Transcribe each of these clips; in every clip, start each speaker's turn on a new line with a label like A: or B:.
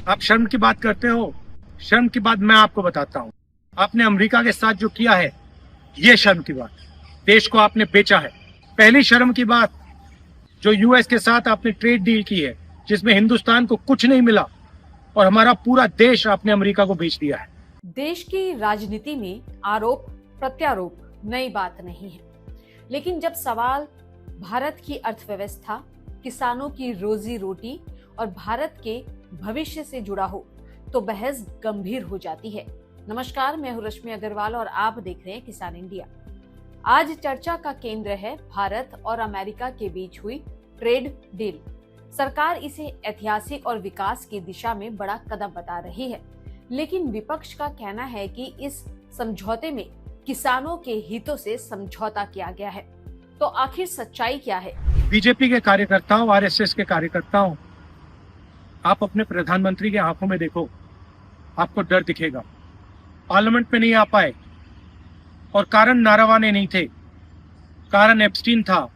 A: आप शर्म की बात करते हो। शर्म की बात मैं आपको बताता हूँ। आपने अमेरिका के साथ जो किया है, ये शर्म की बात। देश को आपने बेचा है। पहली शर्म की बात, जो यूएस के साथ आपने ट्रेड डील की है, जिसमें हिंदुस्तान को कुछ नहीं मिला और हमारा पूरा देश आपने अमेरिका को बेच दिया है।
B: देश की राजनीति में आरोप प्रत्यारोप नई बात नहीं है, लेकिन जब सवाल भारत की अर्थव्यवस्था, किसानों की रोजी रोटी और भारत के भविष्य से जुड़ा हो तो बहस गंभीर हो जाती है। नमस्कार, मैं हूं रश्मि अग्रवाल और आप देख रहे हैं किसान इंडिया। आज चर्चा का केंद्र है भारत और अमेरिका के बीच हुई ट्रेड डील। सरकार इसे ऐतिहासिक और विकास की दिशा में बड़ा कदम बता रही है, लेकिन विपक्ष का कहना है कि इस समझौते में किसानों के हितों से समझौता किया गया है। तो आखिर सच्चाई क्या है?
A: बीजेपी के कार्यकर्ताओं, आरएसएस के कार्यकर्ताओं, आप अपने प्रधानमंत्री के आंखों में देखो, आपको डर दिखेगा। पार्लियामेंट में नहीं आ पाए और कारण नारावाने नहीं थे, कारण एप्स्टीन था,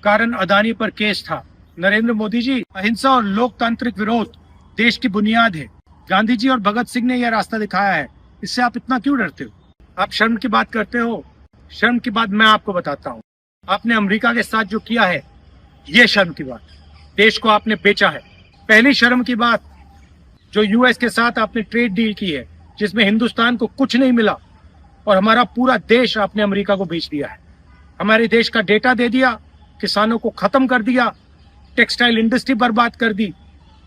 A: कारण अदानी पर केस था। नरेंद्र मोदी जी, अहिंसा और लोकतांत्रिक विरोध देश की बुनियाद है। गांधी जी और भगत सिंह ने यह रास्ता दिखाया है। इससे आप इतना क्यों डरते हो? आप शर्म की बात करते हो। शर्म की बात मैं आपको बताता हूँ। आपने अमेरिका के साथ जो किया है, ये शर्म की बात। देश को आपने बेचा है। पहली शर्म की बात, जो यूएस के साथ आपने ट्रेड डील की है, जिसमें हिंदुस्तान को कुछ नहीं मिला और हमारा पूरा देश आपने अमेरिका को बेच दिया है। हमारे देश का डेटा दे दिया, किसानों को खत्म कर दिया, टेक्सटाइल इंडस्ट्री बर्बाद कर दी।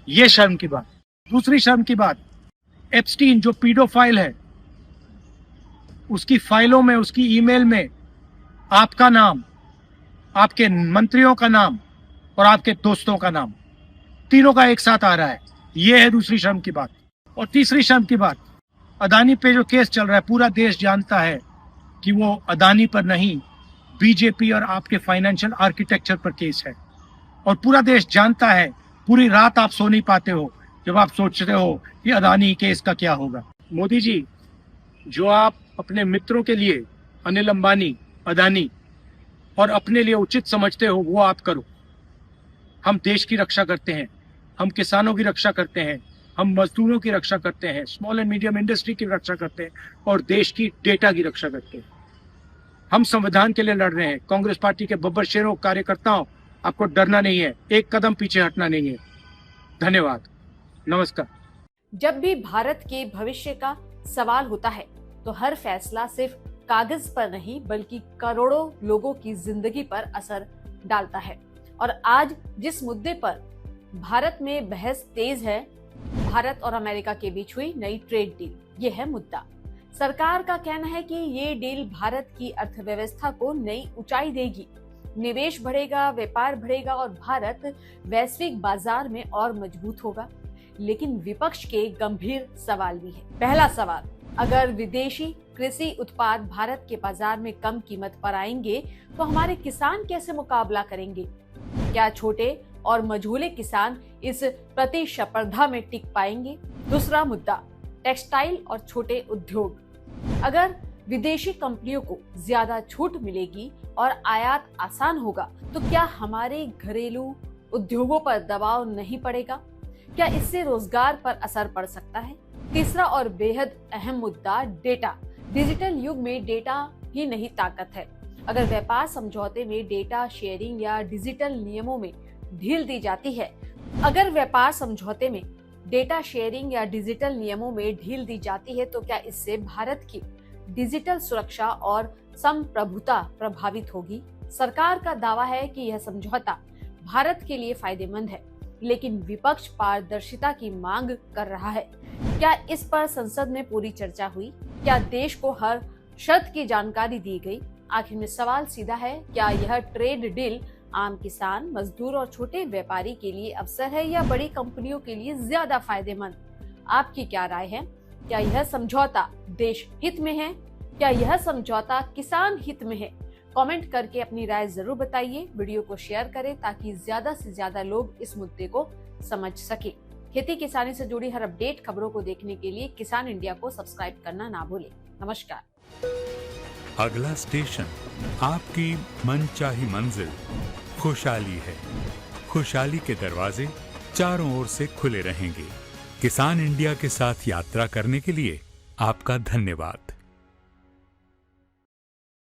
A: ये शर्म की बात। दूसरी शर्म की बात, एप्स्टीन जो पीडोफाइल है, उसकी फाइलों में, उसकी ईमेल में आपका नाम, आपके मंत्रियों का नाम और आपके दोस्तों का नाम, तीनों का एक साथ आ रहा है। ये है दूसरी शर्म की बात। और तीसरी शर्म की बात, अदानी पे जो केस चल रहा है, पूरा देश जानता है कि वो अदानी पर नहीं, बीजेपी और आपके फाइनेंशियल आर्किटेक्चर पर केस है। और पूरा देश जानता है, पूरी रात आप सो नहीं पाते हो जब आप सोचते हो कि अदानी केस का क्या होगा। मोदी जी, जो आप अपने मित्रों के लिए, अनिल अंबानी, अदानी, और अपने लिए उचित समझते हो, वो आप करो। हम देश की रक्षा करते हैं, हम किसानों की रक्षा करते हैं, हम मजदूरों की रक्षा करते हैं, स्मॉल एंड मीडियम इंडस्ट्री की रक्षा करते हैं और देश की डेटा की रक्षा करते हैं। हम संविधान के लिए लड़ रहे हैं। कांग्रेस पार्टी के बब्बर शेरों, कार्यकर्ताओं, आपको डरना नहीं है, एक कदम पीछे हटना नहीं है। धन्यवाद, नमस्कार।
B: जब भी भारत के भविष्य का सवाल होता है तो हर फैसला सिर्फ कागज पर नहीं बल्कि करोड़ों लोगों की जिंदगी पर असर डालता है। और आज जिस मुद्दे पर भारत में बहस तेज है, भारत और अमेरिका के बीच हुई नई ट्रेड डील, ये है मुद्दा। सरकार का कहना है कि ये डील भारत की अर्थव्यवस्था को नई ऊंचाई देगी, निवेश बढ़ेगा, व्यापार बढ़ेगा और भारत वैश्विक बाजार में और मजबूत होगा। लेकिन विपक्ष के गंभीर सवाल भी है। पहला सवाल, अगर विदेशी कृषि उत्पाद भारत के बाजार में कम कीमत पर आएंगे तो हमारे किसान कैसे मुकाबला करेंगे? क्या छोटे और मझोले किसान इस प्रतिस्पर्धा में टिक पाएंगे? दूसरा मुद्दा, टेक्सटाइल और छोटे उद्योग। अगर विदेशी कंपनियों को ज्यादा छूट मिलेगी और आयात आसान होगा तो क्या हमारे घरेलू उद्योगों पर दबाव नहीं पड़ेगा? क्या इससे रोजगार पर असर पड़ सकता है? तीसरा और बेहद अहम मुद्दा, डेटा। डिजिटल युग में डेटा ही नहीं ताकत है। अगर व्यापार समझौते में डेटा शेयरिंग या डिजिटल नियमों में ढील दी जाती है, तो क्या इससे भारत की डिजिटल सुरक्षा और संप्रभुता प्रभावित होगी? सरकार का दावा है कि यह समझौता भारत के लिए फायदेमंद है, लेकिन विपक्ष पारदर्शिता की मांग कर रहा है। क्या इस पर संसद में पूरी चर्चा हुई? क्या देश को हर शर्त की जानकारी दी गई? आखिर में सवाल सीधा है, क्या यह ट्रेड डील आम किसान, मजदूर और छोटे व्यापारी के लिए अवसर है या बड़ी कंपनियों के लिए ज्यादा फायदेमंद? आपकी क्या राय है? क्या यह समझौता देश हित में है? क्या यह समझौता किसान हित में है? कमेंट करके अपनी राय जरूर बताइए। वीडियो को शेयर करें ताकि ज्यादा से ज्यादा लोग इस मुद्दे को समझ सके। खेती किसानी से जुड़ी हर अपडेट खबरों को देखने के लिए किसान इंडिया को सब्सक्राइब करना ना भूलें। नमस्कार।
C: अगला स्टेशन आपकी मनचाही मंजिल खुशहाली है। खुशहाली के दरवाजे चारों ओर से खुले रहेंगे। किसान इंडिया के साथ यात्रा करने के लिए आपका धन्यवाद।